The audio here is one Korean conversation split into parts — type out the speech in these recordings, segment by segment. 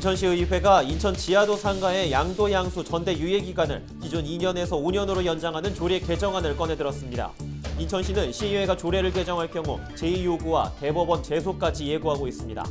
인천시의회가 인천 지하도 상가의 양도 양수 전대 유예 기간을 기존 2년에서 5년으로 연장하는 조례 개정안을 꺼내들었습니다. 인천시는 시의회가 조례를 개정할 경우 제2요구와 대법원 제소까지 예고하고 있습니다.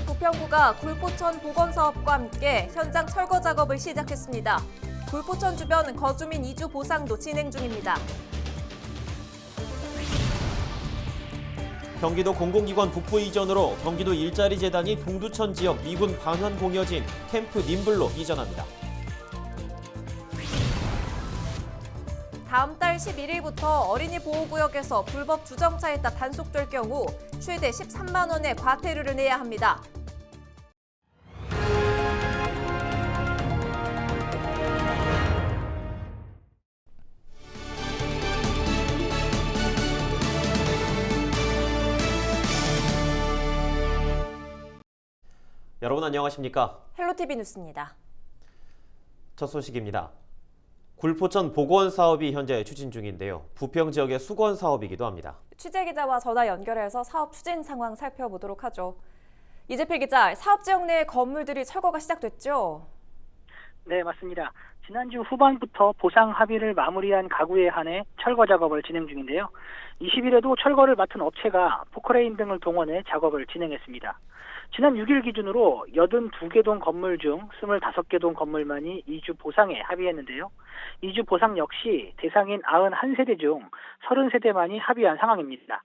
부평구가 굴포천 복원사업과 함께 현장 철거 작업을 시작했습니다. 굴포천 주변 거주민 이주 보상도 진행 중입니다. 경기도 공공기관 북부 이전으로 경기도 일자리 재단이 동두천 지역 미군 반환 공여지인 캠프 님블로 이전합니다. 다음 달 11일부터 어린이 보호구역에서 불법 주정차했다 단속될 경우 최대 13만 원의 과태료를 내야 합니다. 여러분 안녕하십니까? 헬로티비 뉴스입니다. 첫 소식입니다. 굴포천 복원 사업이 현재 추진 중인데요. 부평 지역의 수건 사업이기도 합니다. 취재기자와 전화 연결해서 사업 추진 상황 살펴보도록 하죠. 이재필 기자, 사업 지역 내 건물들이 철거가 시작됐죠? 네, 맞습니다. 지난주 후반부터 보상 합의를 마무리한 가구에 한해 철거 작업을 진행 중인데요. 20일에도 철거를 맡은 업체가 포크레인 등을 동원해 작업을 진행했습니다. 지난 6일 기준으로 82개 동 건물 중 25개 동 건물만이 이주 보상에 합의했는데요. 이주 보상 역시 대상인 91세대 중 30세대만이 합의한 상황입니다.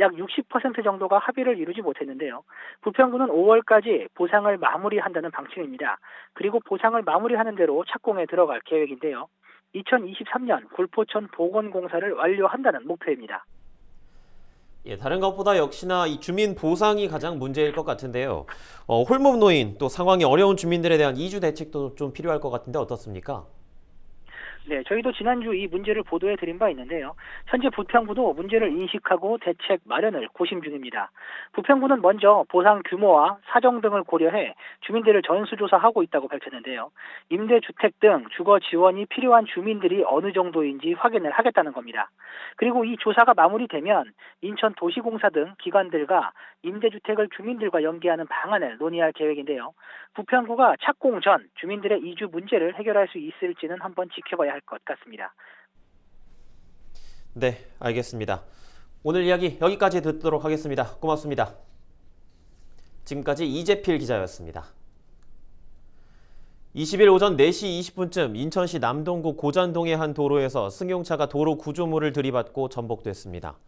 약 60% 정도가 합의를 이루지 못했는데요. 부평구는 5월까지 보상을 마무리한다는 방침입니다. 그리고 보상을 마무리하는 대로 착공에 들어갈 계획인데요. 2023년 굴포천 복원공사를 완료한다는 목표입니다. 다른 것보다 역시나 이 주민 보상이 가장 문제일 것 같은데요. 홀몸 노인 또 상황이 어려운 주민들에 대한 이주 대책도 좀 필요할 것 같은데 어떻습니까? 네, 저희도 지난주 이 문제를 보도해 드린 바 있는데요. 현재 부평구도 문제를 인식하고 대책 마련을 고심 중입니다. 부평구는 먼저 보상 규모와 사정 등을 고려해 주민들을 전수조사하고 있다고 밝혔는데요. 임대주택 등 주거 지원이 필요한 주민들이 어느 정도인지 확인을 하겠다는 겁니다. 그리고 이 조사가 마무리되면 인천도시공사 등 기관들과 임대주택을 주민들과 연계하는 방안을 논의할 계획인데요. 부평구가 착공 전 주민들의 이주 문제를 해결할 수 있을지는 한번 지켜봐야 할 것 같습니다. 네, 알겠습니다. 오늘 이야기 여기까지 듣도록 하겠습니다. 고맙습니다. 지금까지 이재필 기자였습니다. 20일 오전 4시 20분쯤 인천시 남동구 고잔동의 한 도로에서 승용차가 도로 구조물을 들이받고 전복됐습니다.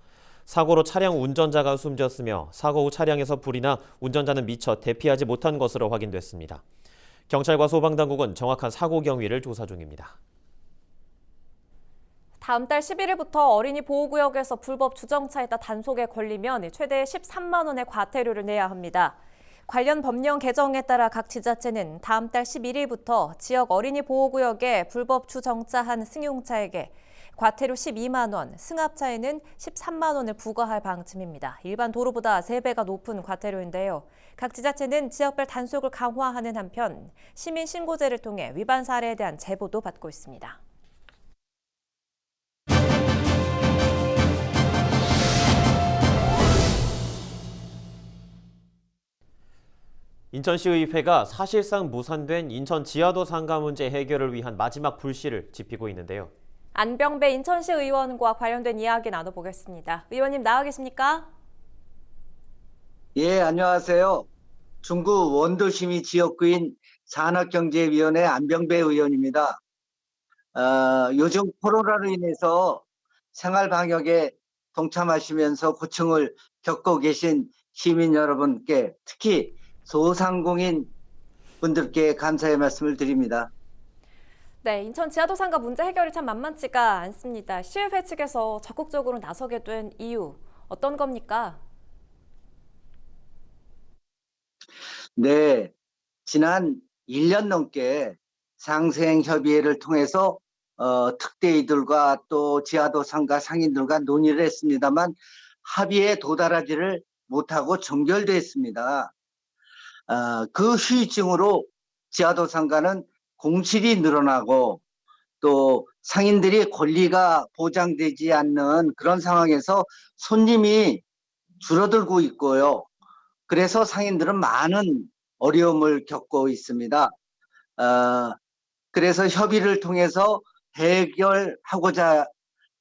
사고로 차량 운전자가 숨졌으며 사고 후 차량에서 불이 나 운전자는 미처 대피하지 못한 것으로 확인됐습니다. 경찰과 소방당국은 정확한 사고 경위를 조사 중입니다. 다음 달 11일부터 어린이 보호구역에서 불법 주정차했다 단속에 걸리면 최대 13만 원의 과태료를 내야 합니다. 관련 법령 개정에 따라 각 지자체는 다음 달 11일부터 지역 어린이 보호구역에 불법 주정차한 승용차에게 과태료 12만 원, 승합차에는 13만 원을 부과할 방침입니다. 일반 도로보다 3배가 높은 과태료인데요. 각 지자체는 지역별 단속을 강화하는 한편 시민 신고제를 통해 위반 사례에 대한 제보도 받고 있습니다. 인천시의회가 사실상 무산된 인천 지하도 상가 문제 해결을 위한 마지막 불씨를 지피고 있는데요. 안병배 인천시 의원과 관련된 이야기 나눠보겠습니다. 의원님 나와 계십니까? 예, 안녕하세요. 중구 원도심이 지역구인 산업경제위원회 안병배 의원입니다. 요즘 코로나로 인해서 생활방역에 동참하시면서 고충을 겪고 계신 시민 여러분께 특히 소상공인 분들께 감사의 말씀을 드립니다. 네, 인천 지하도 상가 문제 해결이 참 만만치가 않습니다. 시의회 측에서 적극적으로 나서게 된 이유 어떤 겁니까? 네, 지난 1년 넘게 상생협의회를 통해서 특대위들과 또 지하도 상가 상인들과 논의를 했습니다만 합의에 도달하지를 못하고 종결됐습니다. 그 후유증으로 지하도 상가는 공실이 늘어나고 또 상인들이 권리가 보장되지 않는 그런 상황에서 손님이 줄어들고 있고요. 그래서 상인들은 많은 어려움을 겪고 있습니다. 그래서 협의를 통해서 해결하고자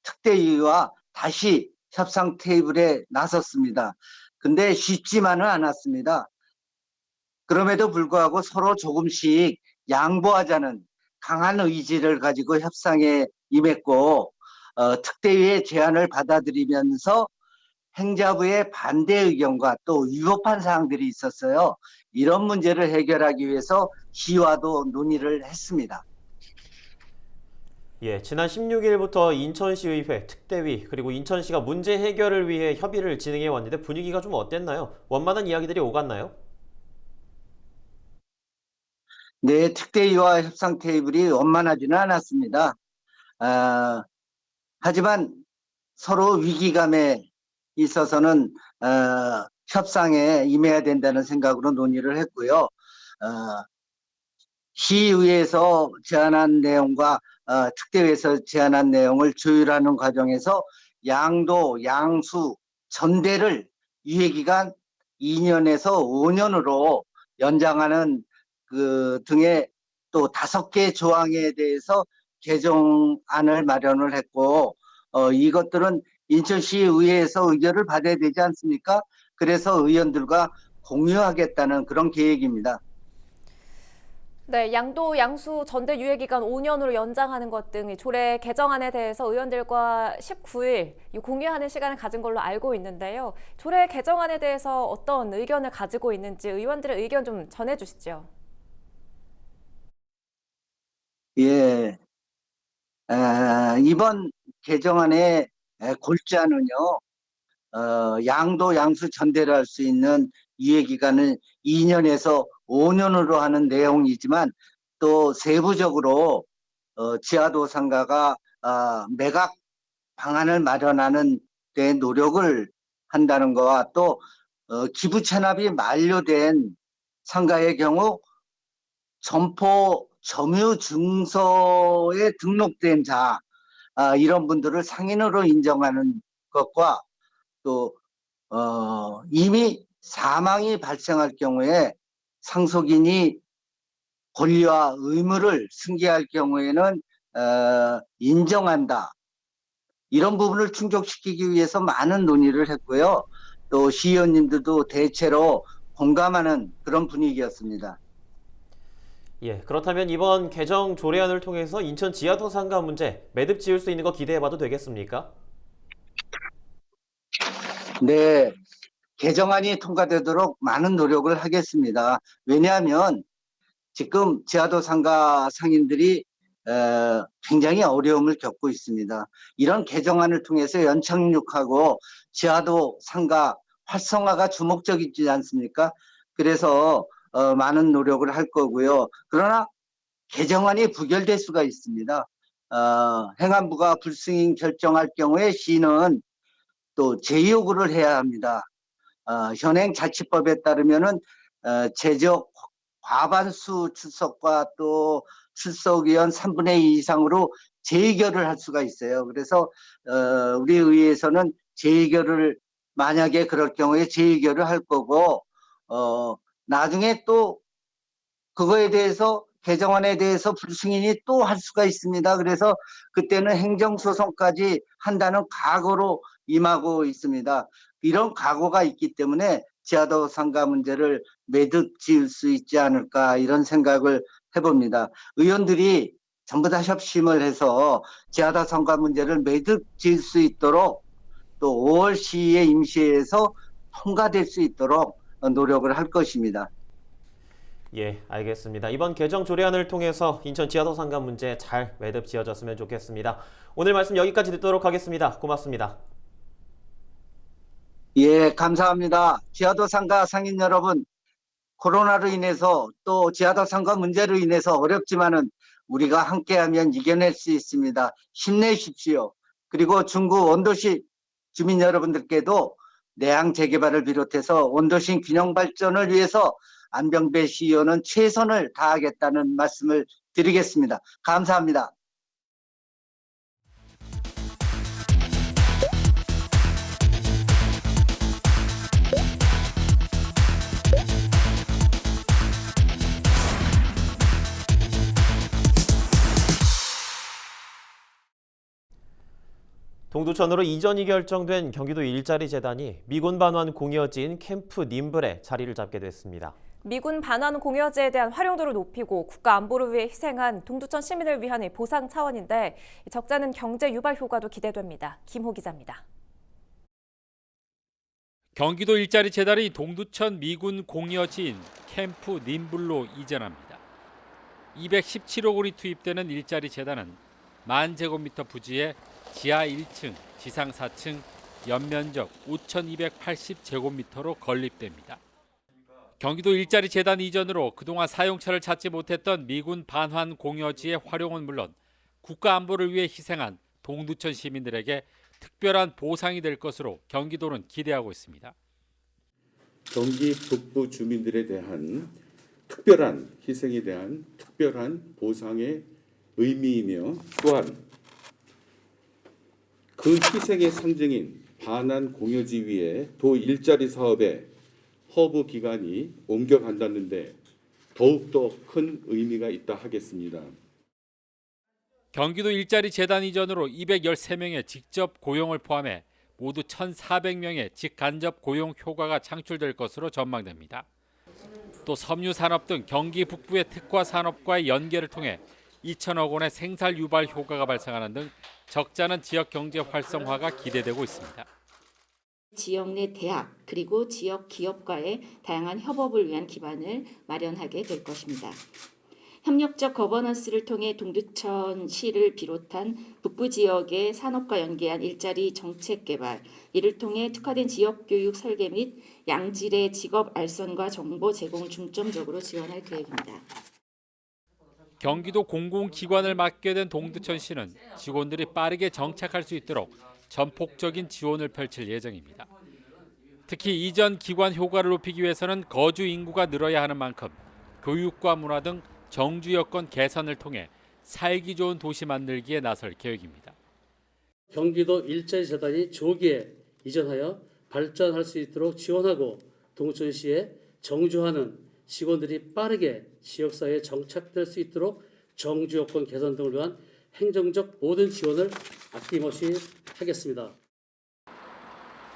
특대위와 다시 협상 테이블에 나섰습니다. 근데 쉽지만은 않았습니다. 그럼에도 불구하고 서로 조금씩 양보하자는 강한 의지를 가지고 협상에 임했고, 특대위의 제안을 받아들이면서 행자부의 반대 의견과 또 위법한 사항들이 있었어요. 이런 문제를 해결하기 위해서 시와도 논의를 했습니다. 예, 지난 16일부터 인천시의회, 특대위, 그리고 인천시가 문제 해결을 위해 협의를 진행해 왔는데 분위기가 좀 어땠나요? 원만한 이야기들이 오갔나요? 네, 특대위와 협상 테이블이 원만하지는 않았습니다. 하지만 서로 위기감에 있어서는 협상에 임해야 된다는 생각으로 논의를 했고요. 시의회에서 제안한 내용과 특대위에서 제안한 내용을 조율하는 과정에서 양도, 양수, 전대를 유예기간 2년에서 5년으로 연장하는 그 등의 또 5개 조항에 대해서 개정안을 마련을 했고, 이것들은 인천시 의회에서 의결을 받아야 되지 않습니까? 그래서 의원들과 공유하겠다는 그런 계획입니다. 네, 양도, 양수, 전대 유예 기간 5년으로 연장하는 것 등 조례 개정안에 대해서 의원들과 19일 공유하는 시간을 가진 걸로 알고 있는데요. 조례 개정안에 대해서 어떤 의견을 가지고 있는지 의원들의 의견 좀 전해주시죠. 예, 이번 개정안의 골자는요, 양도, 양수 전대를 할 수 있는 유예 기간을 2년에서 5년으로 하는 내용이지만 또 세부적으로 지하도 상가가 매각 방안을 마련하는 데 노력을 한다는 거와 또 기부 체납이 만료된 상가의 경우 점포 점유 증서에 등록된 자 이런 분들을 상인으로 인정하는 것과 또 이미 사망이 발생할 경우에 상속인이 권리와 의무를 승계할 경우에는 인정한다. 이런 부분을 충족시키기 위해서 많은 논의를 했고요. 또 시의원님들도 대체로 공감하는 그런 분위기였습니다. 예, 그렇다면 이번 개정 조례안을 통해서 인천 지하도 상가 문제 매듭 지을 수 있는 거 기대해봐도 되겠습니까? 네, 개정안이 통과되도록 많은 노력을 하겠습니다. 왜냐하면 지금 지하도 상가 상인들이 굉장히 어려움을 겪고 있습니다. 이런 개정안을 통해서 연착륙하고 지하도 상가 활성화가 주목적이지 않습니까? 그래서 많은 노력을 할 거고요. 그러나 개정안이 부결될 수가 있습니다. 행안부가 불승인 결정할 경우에 시는 또 재요구를 해야 합니다. 현행 자치법에 따르면은 제적 과반수 출석과 또 출석위원 3분의 2 이상으로 재의결을 할 수가 있어요. 그래서 우리 의회에서는 재의결을 만약에 그럴 경우에 재의결을 할 거고 나중에 또 그거에 대해서 개정안에 대해서 불승인이 또 할 수가 있습니다. 그래서 그때는 행정소송까지 한다는 각오로 임하고 있습니다. 이런 각오가 있기 때문에 지하도 상가 문제를 매듭 지을 수 있지 않을까 이런 생각을 해봅니다. 의원들이 전부 다 협심을 해서 지하도 상가 문제를 매듭 지을 수 있도록 또 5월 시의회 임시회에서 통과될 수 있도록 노력을 할 것입니다. 예, 알겠습니다. 이번 개정 조례안을 통해서 인천 지하도 상가 문제 잘 매듭 지어졌으면 좋겠습니다. 오늘 말씀 여기까지 듣도록 하겠습니다. 고맙습니다. 예, 감사합니다. 지하도 상가 상인 여러분, 코로나로 인해서 또 지하도 상가 문제로 인해서 어렵지만은 우리가 함께하면 이겨낼 수 있습니다. 힘내십시오. 그리고 중구 원도시 주민 여러분들께도 내양 재개발을 비롯해서 원도시 균형 발전을 위해서 안병배 시의원은 최선을 다하겠다는 말씀을 드리겠습니다. 감사합니다. 동두천으로 이전이 결정된 경기도 일자리 재단이 미군 반환 공여지인 캠프 님블에 자리를 잡게 됐습니다. 미군 반환 공여지에 대한 활용도를 높이고 국가 안보를 위해 희생한 동두천 시민을 위한 보상 차원인데 적잖은 경제 유발 효과도 기대됩니다. 김호 기자입니다. 경기도 일자리 재단이 동두천 미군 공여지인 캠프 님블로 이전합니다. 217억 원이 투입되는 일자리 재단은 10,000제곱미터 부지에 지하 1층, 지상 4층, 연면적 5,280제곱미터로 건립됩니다. 경기도 일자리 재단 이전으로 그동안 사용처를 찾지 못했던 미군 반환 공여지의 활용은 물론 국가 안보를 위해 희생한 동두천 시민들에게 특별한 보상이 될 것으로 경기도는 기대하고 있습니다. 경기 북부 주민들에 대한 특별한 희생에 대한 특별한 보상의 의미이며 또한 그 희생의 상징인 반환 공여지 위에 도 일자리 사업의 허브 기간이 옮겨간다는데 더욱더 큰 의미가 있다 하겠습니다. 경기도 일자리 재단 이전으로 213명의 직접 고용을 포함해 모두 1,400명의 직간접 고용 효과가 창출될 것으로 전망됩니다. 또 섬유 산업 등 경기 북부의 특화 산업과의 연계를 통해 2천억 원의 생산 유발 효과가 발생하는 등 적잖은 지역 경제 활성화가 기대되고 있습니다. 지역 내 대학 그리고 지역 기업과의 다양한 협업을 위한 기반을 마련하게 될 것입니다. 협력적 거버넌스를 통해 동두천시를 비롯한 북부 지역의 산업과 연계한 일자리 정책 개발, 이를 통해 특화된 지역 교육 설계 및 양질의 직업 알선과 정보 제공을 중점적으로 지원할 계획입니다. 경기도 공공기관을 맡게 된 동두천시는 직원들이 빠르게 정착할 수 있도록 전폭적인 지원을 펼칠 예정입니다. 특히 이전 기관 효과를 높이기 위해서는 거주 인구가 늘어야 하는 만큼 교육과 문화 등 정주 여건 개선을 통해 살기 좋은 도시 만들기에 나설 계획입니다. 경기도 일자리 재단이 조기에 이전하여 발전할 수 있도록 지원하고 동두천시에 정주하는 직원들이 빠르게 지역사회에 정착될 수 있도록 정주 여건 개선 등을 위한 행정적 모든 지원을 아낌없이 하겠습니다.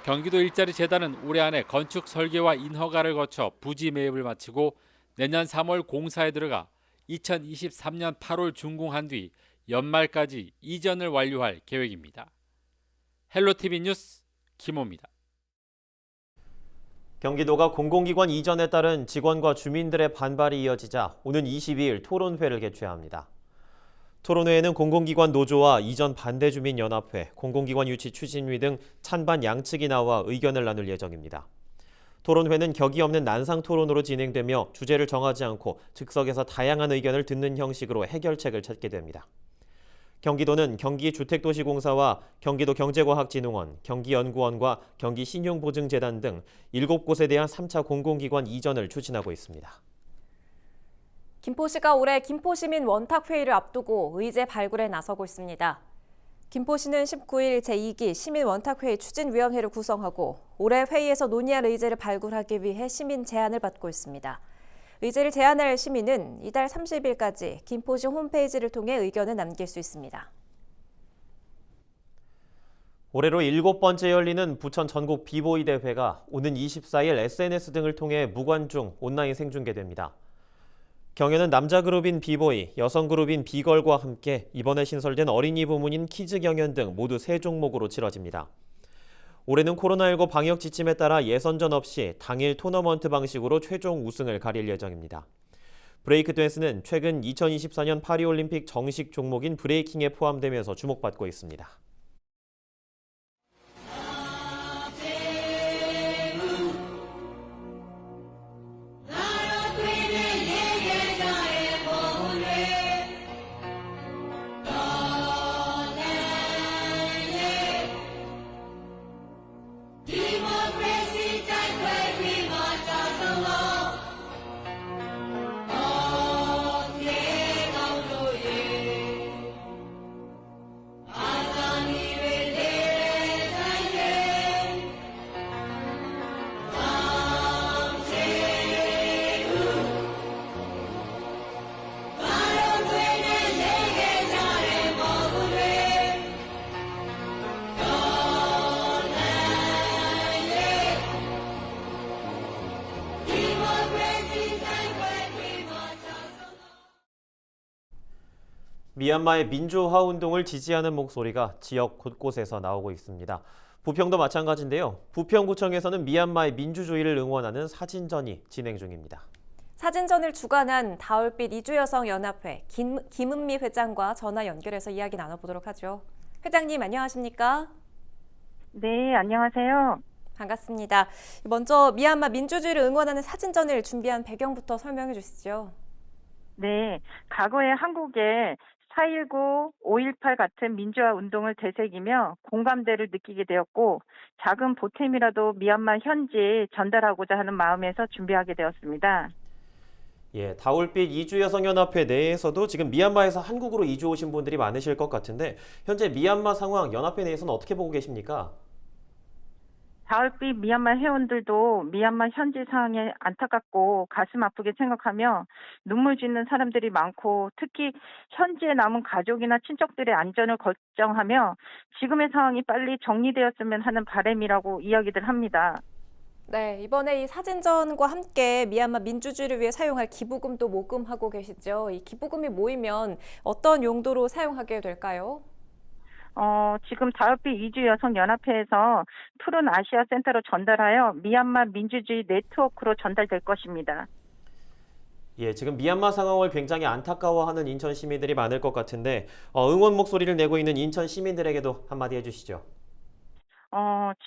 경기도 일자리 재단은 올해 안에 건축 설계와 인허가를 거쳐 부지 매입을 마치고 내년 3월 공사에 들어가 2023년 8월 준공한 뒤 연말까지 이전을 완료할 계획입니다. 헬로티비 뉴스 김호입니다. 경기도가 공공기관 이전에 따른 직원과 주민들의 반발이 이어지자 오는 22일 토론회를 개최합니다. 토론회에는 공공기관 노조와 이전 반대 주민 연합회, 공공기관 유치 추진위 등 찬반 양측이 나와 의견을 나눌 예정입니다. 토론회는 격이 없는 난상 토론으로 진행되며 주제를 정하지 않고 즉석에서 다양한 의견을 듣는 형식으로 해결책을 찾게 됩니다. 경기도는 경기주택도시공사와 경기도경제과학진흥원, 경기연구원과 경기신용보증재단 등 7곳에 대한 3차 공공기관 이전을 추진하고 있습니다. 김포시가 올해 김포시민 원탁회의를 앞두고 의제 발굴에 나서고 있습니다. 김포시는 19일 제2기 시민원탁회의 추진위원회를 구성하고 올해 회의에서 논의할 의제를 발굴하기 위해 시민 제안을 받고 있습니다. 의제를 제안할 시민은 이달 30일까지 김포시 홈페이지를 통해 의견을 남길 수 있습니다. 올해로 7번째 열리는 부천 전국 비보이 대회가 오는 24일 SNS 등을 통해 무관중 온라인 생중계됩니다. 경연은 남자 그룹인 비보이, 여성 그룹인 비걸과 함께 이번에 신설된 어린이 부문인 키즈 경연 등 모두 3종목으로 치러집니다. 올해는 코로나19 방역 지침에 따라 예선전 없이 당일 토너먼트 방식으로 최종 우승을 가릴 예정입니다. 브레이크 댄스는 최근 2024년 파리올림픽 정식 종목인 브레이킹에 포함되면서 주목받고 있습니다. 미얀마의 민주화 운동을 지지하는 목소리가 지역 곳곳에서 나오고 있습니다. 부평도 마찬가지인데요. 부평구청에서는 미얀마의 민주주의를 응원하는 사진전이 진행 중입니다. 사진전을 주관한 다올빛 이주여성연합회 김은미 회장과 전화 연결해서 이야기 나눠보도록 하죠. 회장님 안녕하십니까? 네, 안녕하세요. 반갑습니다. 먼저 미얀마 민주주의를 응원하는 사진전을 준비한 배경부터 설명해 주시죠. 네, 과거에 한국에 4.19, 5.18 같은 민주화 운동을 되새기며 공감대를 느끼게 되었고 작은 보탬이라도 미얀마 현지에 전달하고자 하는 마음에서 준비하게 되었습니다. 예, 다올빛 이주여성연합회 내에서도 지금 미얀마에서 한국으로 이주 오신 분들이 많으실 것 같은데 현재 미얀마 상황 연합회 내에서는 어떻게 보고 계십니까? 가을빛 미얀마 회원들도 미얀마 현지 상황에 안타깝고 가슴 아프게 생각하며 눈물 짓는 사람들이 많고 특히 현지에 남은 가족이나 친척들의 안전을 걱정하며 지금의 상황이 빨리 정리되었으면 하는 바람이라고 이야기들 합니다. 네, 이번에 이 사진전과 함께 미얀마 민주주의를 위해 사용할 기부금도 모금하고 계시죠. 이 기부금이 모이면 어떤 용도로 사용하게 될까요? 지금 다올빛 이주여성연합회에서 푸른 아시아 센터로 전달하여 미얀마 민주주의 네트워크로 전달될 것입니다. 예, 지금 미얀마 상황을 굉장히 안타까워하는 인천 시민들이 많을 것 같은데 응원 목소리를 내고 있는 인천 시민들에게도 한마디 해주시죠.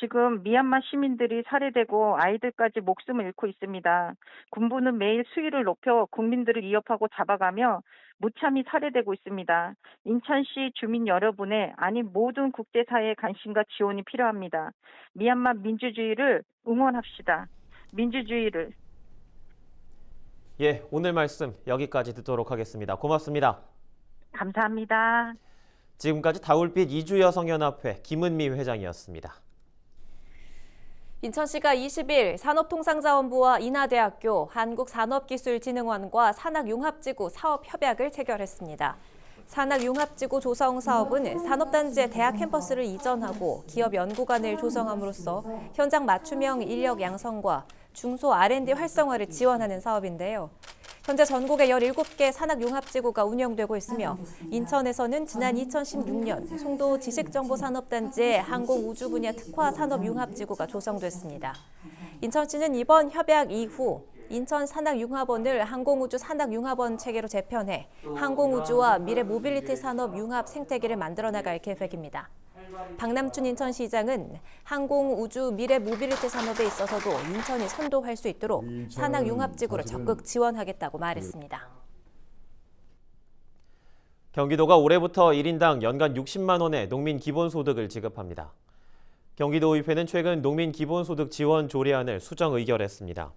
지금 미얀마 시민들이 살해되고 아이들까지 목숨을 잃고 있습니다. 군부는 매일 수위를 높여 국민들을 위협하고 잡아가며 무참히 살해되고 있습니다. 인천시 주민 여러분의 아니 모든 국제사회의 관심과 지원이 필요합니다. 미얀마 민주주의를 응원합시다. 민주주의를. 예, 오늘 말씀 여기까지 듣도록 하겠습니다. 고맙습니다. 감사합니다. 지금까지 다올빛 이주여성연합회 김은미 회장이었습니다. 인천시가 20일 산업통상자원부와 인하대학교, 한국산업기술진흥원과 산학융합지구 사업협약을 체결했습니다. 산학융합지구 조성 사업은 산업단지의 대학 캠퍼스를 이전하고 기업 연구관을 조성함으로써 현장 맞춤형 인력 양성과 중소 R&D 활성화를 지원하는 사업인데요. 현재 전국에 17개 산학융합지구가 운영되고 있으며 인천에서는 지난 2016년 송도 지식정보산업단지에 항공우주 분야 특화 산업융합지구가 조성됐습니다. 인천시는 이번 협약 이후 인천 산학융합원을 항공우주 산학융합원 체계로 재편해 항공우주와 미래 모빌리티 산업 융합 생태계를 만들어 나갈 계획입니다. 박남춘 인천시장은 항공우주 미래 모빌리티 산업에 있어서도 인천이 선도할 수 있도록 산학융합지구를 적극 지원하겠다고 말했습니다. 경기도가 올해부터 1인당 연간 60만 원의 농민 기본소득을 지급합니다. 경기도의회는 최근 농민 기본소득 지원 조례안을 수정 의결했습니다.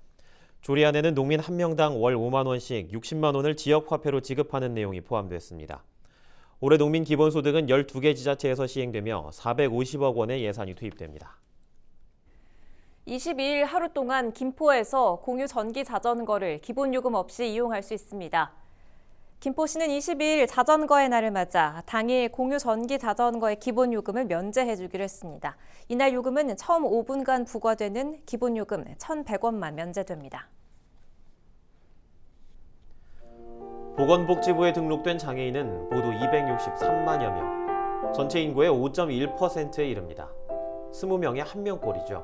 조례안에는 농민 1명당 월 5만 원씩 60만 원을 지역화폐로 지급하는 내용이 포함됐습니다. 올해 농민 기본소득은 12개 지자체에서 시행되며 450억 원의 예산이 투입됩니다. 22일 하루 동안 김포에서 공유 전기 자전거를 기본요금 없이 이용할 수 있습니다. 김포시는 22일 자전거의 날을 맞아 당일 공유 전기 자전거의 기본요금을 면제해주기로 했습니다. 이날 요금은 처음 5분간 부과되는 기본요금 1,100원만 면제됩니다. 보건복지부에 등록된 장애인은 모두 263만여 명, 전체 인구의 5.1%에 이릅니다. 20명에 1명꼴이죠.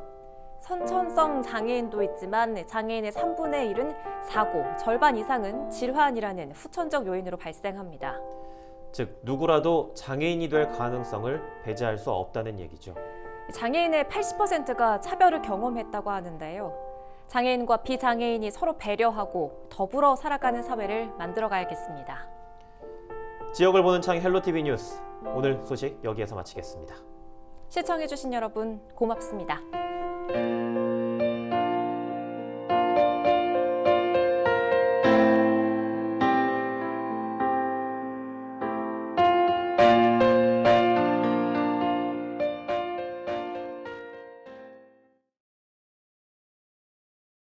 선천성 장애인도 있지만 장애인의 3분의 1은 사고, 절반 이상은 질환이라는 후천적 요인으로 발생합니다. 즉, 누구라도 장애인이 될 가능성을 배제할 수 없다는 얘기죠. 장애인의 80%가 차별을 경험했다고 하는데요. 장애인과 비장애인이 서로 배려하고 더불어 살아가는 사회를 만들어가야겠습니다. 지역을 보는 창 헬로티비 뉴스, 오늘 소식 여기에서 마치겠습니다. 시청해주신 여러분 고맙습니다.